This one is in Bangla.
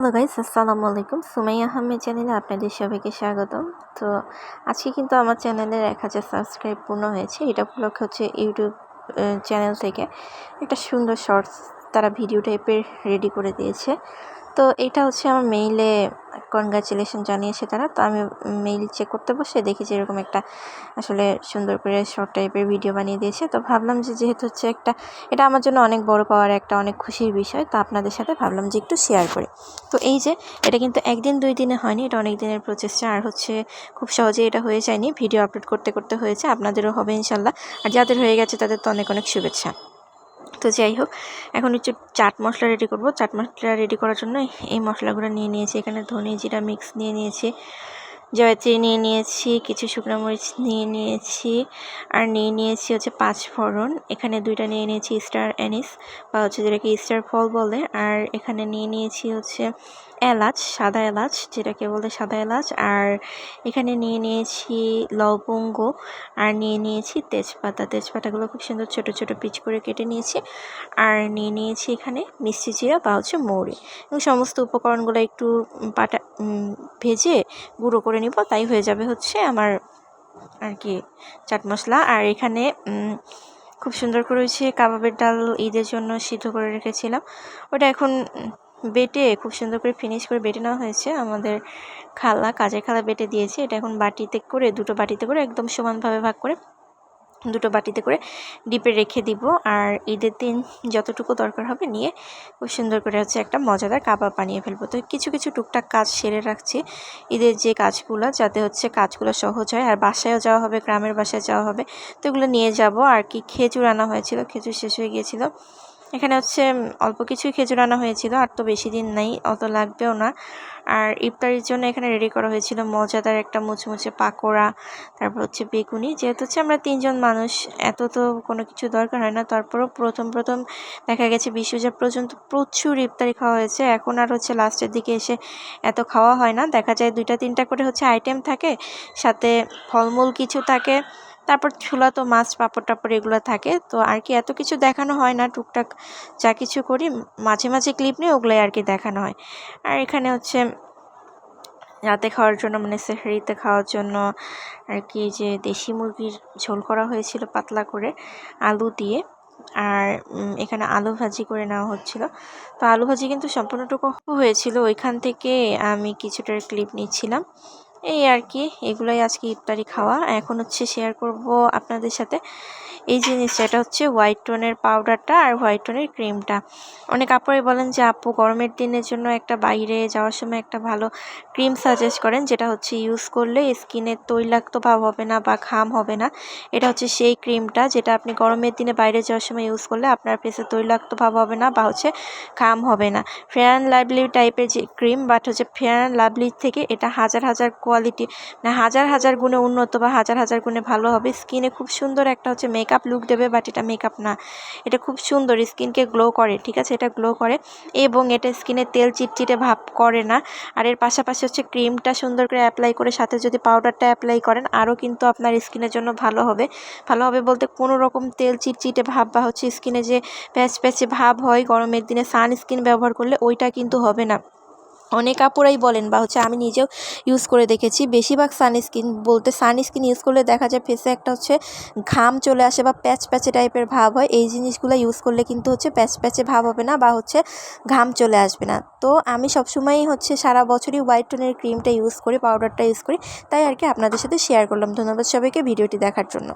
হ্যালো গাইস, আসসালামু আলাইকুম। সুমাইয়া আহমেদ চ্যানেলে আপনাদের সবাইকে স্বাগতম। তো আজকে কিন্তু আমার চ্যানেলের 1000 সাবস্ক্রাইব পূর্ণ হয়েছে। এটা উপলক্ষে হচ্ছে ইউটিউব চ্যানেল থেকে একটা সুন্দর শর্টস তারা ভিডিও টাইপের রেডি করে দিয়েছে। তো এটা হচ্ছে আমার মেইলে কনগ্রাচুলেশন জানিয়েছে তারা। তো আমি মেইল চেক করতে বসে দেখি যে এরকম একটা আসলে সুন্দর করে শর্ট টাইপের ভিডিও বানিয়ে দিয়েছে। তো ভাবলাম যে যেহেতু হচ্ছে এটা আমার জন্য অনেক বড় পাওয়ার একটা অনেক খুশির বিষয়, তো আপনাদের সাথে ভাবলাম যে একটু শেয়ার করি। তো এই যে এটা কিন্তু একদিন দুই দিনে হয়নি, এটা অনেক দিনের প্রচেষ্টা। আর হচ্ছে খুব সহজেই এটা হয়ে যায়নি, ভিডিও আপলোড করতে করতে হয়েছে। আপনাদেরও হবে ইনশাল্লাহ। আর যাদের হয়ে গেছে তাদের তো অনেক অনেক শুভেচ্ছা। তো যাই হোক, এখন একটু চাট মশলা রেডি করব। চাট মশলা রেডি করার জন্য এই মশলাগুলো নিয়ে নিয়েছি। এখানে ধনে জিরা মিক্স নিয়ে নিয়েছি, জয়ত্রী নিয়ে নিয়েছি, কিছু শুকনো মরিচ নিয়ে নিয়েছি, আর নিয়ে নিয়েছি হচ্ছে 5 ফোড়ন। এখানে 2টা নিয়ে নিয়েছি স্টার অ্যানিস বা হচ্ছে যেটাকে স্টার ফল বলে। আর এখানে নিয়ে নিয়েছি হচ্ছে এলাচ, সাদা এলাচ যেটাকে বলে সাদা এলাচ। আর এখানে নিয়ে নিয়েছি লবঙ্গ, আর নিয়ে নিয়েছি তেজপাতাগুলো খুব সুন্দর ছোট ছোট পিচ করে কেটে নিয়েছি। আর নিয়ে নিয়েছি এখানে মিষ্টি জিরা বা হচ্ছে মৌরি, এবং সমস্ত উপকরণগুলো একটু ভেজে গুঁড়ো করে নিব, তাই হয়ে যাবে হচ্ছে আমার আর কি চাট মশলা। আর এখানে খুব সুন্দর করে হচ্ছে কাবাবের ডাল ঈদের জন্য সিদ্ধ করে রেখেছিলাম, ওটা এখন বেটে খুব সুন্দর করে ফিনিশ করে বেটে নেওয়া হয়েছে। আমাদের কাজের খালা বেটে দিয়েছে। এটা এখন দুটো বাটিতে করে একদম সমানভাবে ভাগ করে দুটো বাটিতে করে ডিপে রেখে দিব। আর ঈদের দিন যতটুকু দরকার হবে নিয়ে খুব সুন্দর করে হচ্ছে একটা মজাদার কাবাব বানিয়ে ফেলবো। তো কিছু কিছু টুকটাক কাজ সেরে রাখছি ঈদের যে কাজগুলো, যাতে হচ্ছে কাজগুলো সহজ হয়। আর বাসায়ও যাওয়া হবে, গ্রামের বাসায় যাওয়া হবে, তো এগুলো নিয়ে যাব। আর কি খেজুর আনা হয়েছিল, খেজুর শেষ হয়ে গিয়েছিল। এখানে হচ্ছে অল্প কিছুই খেজুর আনা হয়েছিল, আর তো বেশি দিন নাই, অত লাগবেও না। আর ইফতারির জন্য এখানে রেডি করা হয়েছিল মজাদার একটা মুচমুচে পাকোড়া, তারপর হচ্ছে বেগুনি। যেহেতু হচ্ছে আমরা 3জন মানুষ, এত তো কোনো কিছু দরকার হয় না। তারপরও প্রথম দেখা গেছে 20,000 পর্যন্ত প্রচুর ইফতারি খাওয়া হয়েছে। এখন আর হচ্ছে লাস্টের দিকে এসে এত খাওয়া হয় না, দেখা যায় 2-3টা করে হচ্ছে আইটেম থাকে, সাথে ফলমূল কিছু থাকে, তারপর ছোলা তো মাছ, পাঁপড় টাপড় এগুলো থাকে। তো আর কি এত কিছু দেখানো হয় না, টুকটাক যা কিছু করি মাঝে মাঝে ক্লিপ নিয়ে ওগুলোই আর কি দেখানো হয়। আর এখানে হচ্ছে রাতে খাওয়ার জন্য মানে সেহরিতে খাওয়ার জন্য আর কি যে দেশি মুরগির ঝোল করা হয়েছিল পাতলা করে আলু দিয়ে। আর এখানে আলু ভাজি করে নেওয়া হচ্ছিল। তো আলু ভাজি কিন্তু সম্পূর্ণটুকু হয়েছিল, ওইখান থেকে আমি কিছুটার ক্লিপ নিচ্ছিলাম। এই আর কি, এগুলোই আজকে ইফতারি খাওয়া। এখন হচ্ছে শেয়ার করব আপনাদের সাথে এই জিনিসটা। এটা হচ্ছে হোয়াইট টোনের পাউডারটা আর হোয়াইট টোনের ক্রিমটা। অনেক আপুরাই বলেন যে আপু গরমের দিনের জন্য একটা বাইরে যাওয়ার সময় একটা ভালো ক্রিম সাজেস্ট করেন, যেটা হচ্ছে ইউজ করলে স্কিনের তৈলাক্ত ভাব হবে না বা ঘাম হবে না। এটা হচ্ছে সেই ক্রিমটা যেটা আপনি গরমের দিনে বাইরে যাওয়ার সময় ইউজ করলে আপনার ফেসে তৈলাক্ত ভাব হবে না বা হচ্ছে ঘাম হবে না। ফেয়ার অ্যান্ড লাভলি টাইপের যে ক্রিম, বাট হচ্ছে ফেয়ার অ্যান্ড লাভলি থেকে এটা হাজার কোয়ালিটি, মানে হাজার গুণে উন্নত বা হাজার গুণে ভালো হবে। স্কিনে খুব সুন্দর একটা হচ্ছে মেকআপ লুক দেবে, বাট এটা মেকআপ না, এটা খুব সুন্দর স্কিনকে গ্লো করে। ঠিক আছে, এটা গ্লো করে এবং এটা স্কিনে তেল চিটচিটে ভাব করে না। আর এর পাশাপাশি হচ্ছে ক্রিমটা সুন্দর করে অ্যাপ্লাই করে সাথে যদি পাউডারটা অ্যাপ্লাই করেন, আরও কিন্তু আপনার স্কিনের জন্য ভালো হবে। বলতে কোনো রকম তেল চিটচিটে ভাব বা হচ্ছে স্কিনে যে প্যাচে ভাব হয় গরমের দিনে সানস্ক্রিন ব্যবহার করলে, ওইটা কিন্তু হবে না। অনেক আপুরাই বলেন বা হচ্ছে আমি নিজেও ইউজ করে দেখেছি, বেশিরভাগ সানস্ক্রিন ইউজ করলে দেখা যায় ফেসে একটা হচ্ছে ঘাম চলে আসে বা প্যাচে টাইপের ভাব হয়। এই জিনিসগুলো ইউজ করলে কিন্তু হচ্ছে প্যাচে ভাব হবে না বা হচ্ছে ঘাম চলে আসবে না। তো আমি সবসময়ই হচ্ছে সারা বছরই হোয়াইট টোনের ক্রিমটা ইউজ করি, পাউডারটা ইউজ করি, তাই আর কি আপনাদের সাথে শেয়ার করলাম। ধন্যবাদ সবাইকে ভিডিওটি দেখার জন্য।